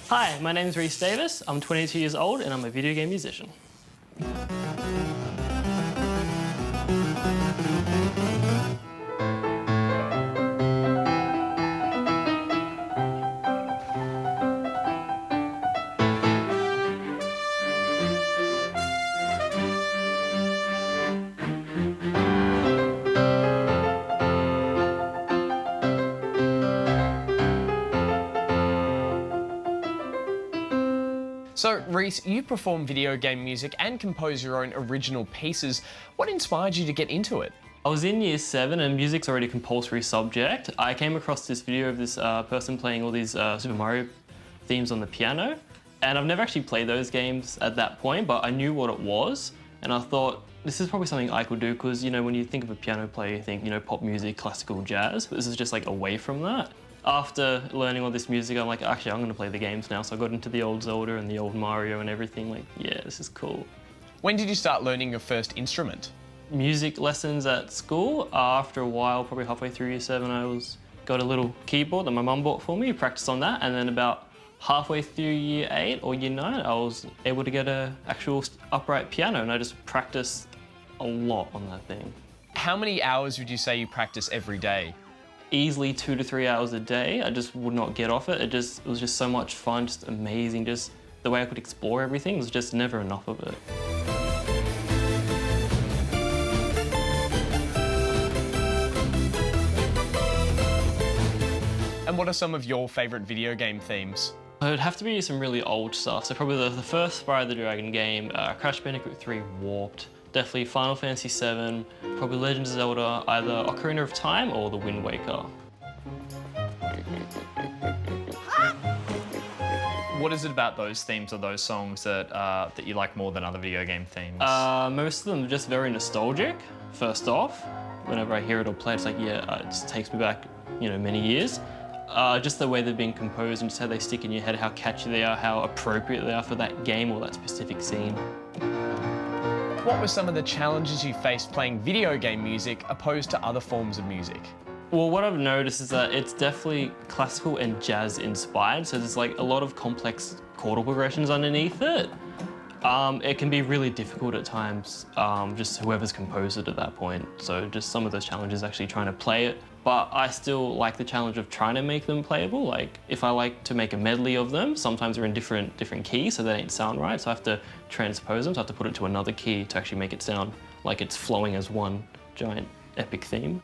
Hi, my name is Reece Davis. I'm 22 years old and I'm a video game musician. So, Reece, you perform video game music and compose your own original pieces. What inspired you to get into it? I was in year 7 and music's already a compulsory subject. I came across this video of this person playing all these Super Mario themes on the piano. And I've never actually played those games at that point, but I knew what it was. And I thought, this is probably something I could do because, you know, when you think of a piano player, you think, you know, pop music, classical jazz. But this is just like away from that. After learning all this music, I'm like, actually, I'm going to play the games now. So I got into the old Zelda and the old Mario and everything. Like, yeah, this is cool. When did you start learning your first instrument? Music lessons at school. After a while, probably halfway through year 7, I got a little keyboard that my mum bought for me, practiced on that, and then about halfway through year 8 or year 9, I was able to get an actual upright piano, and I just practiced a lot on that thing. How many hours would you say you practice every day? Easily 2 to 3 hours a day. I just would not get off it. It was just so much fun, just amazing. Just the way I could explore everything was just never enough of it. And what are some of your favourite video game themes? It would have to be some really old stuff. So probably the first Spyro the Dragon game, Crash Bandicoot 3 Warped, definitely Final Fantasy 7, probably Legend of Zelda, either Ocarina of Time or The Wind Waker. What is it about those themes or those songs that you like more than other video game themes? Most of them are just very nostalgic, first off. Whenever I hear it or play, it's like, yeah, it just takes me back, you know, many years. Just the way they've been composed and just how they stick in your head, how catchy they are, how appropriate they are for that game or that specific scene. What were some of the challenges you faced playing video game music opposed to other forms of music? Well, what I've noticed is that it's definitely classical and jazz inspired, so there's like a lot of complex chordal progressions underneath it. It can be really difficult at times, just whoever's composed it at that point. So just some of those challenges actually trying to play it. But I still like the challenge of trying to make them playable. Like if I like to make a medley of them, sometimes they're in different keys, so they don't sound right. So I have to transpose them, so I have to put it to another key to actually make it sound like it's flowing as one giant epic theme.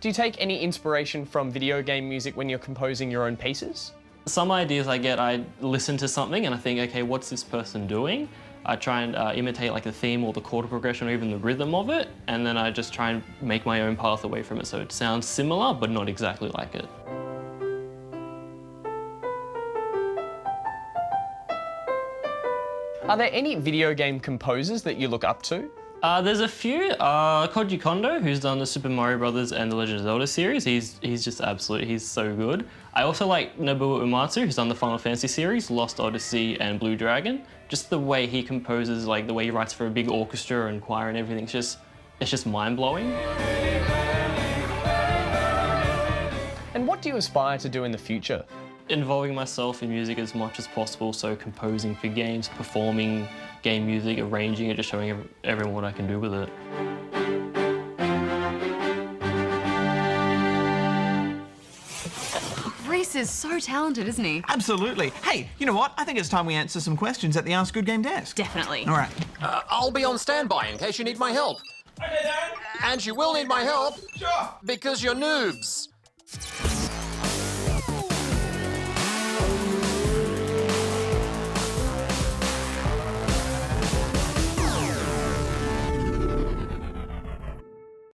Do you take any inspiration from video game music when you're composing your own pieces? Some ideas I get, I listen to something and I think, okay, what's this person doing? I try and imitate like the theme or the chord progression or even the rhythm of it, and then I just try and make my own path away from it so it sounds similar but not exactly like it. Are there any video game composers that you look up to? There's a few. Koji Kondo, who's done the Super Mario Brothers and the Legend of Zelda series, he's just absolute, he's so good. I also like Nobuo Uematsu, who's done the Final Fantasy series, Lost Odyssey and Blue Dragon. Just the way he composes, like the way he writes for a big orchestra and choir and everything, it's just mind-blowing. And what do you aspire to do in the future? Involving myself in music as much as possible, so composing for games, performing game music, arranging it, just showing everyone what I can do with it. Reece is so talented, isn't he? Absolutely. Hey, you know what? I think it's time we answer some questions at the Ask Good Game desk. Definitely. All right. I'll be on standby in case you need my help. Okay, Dan. And you will need my help Sure. because you're noobs.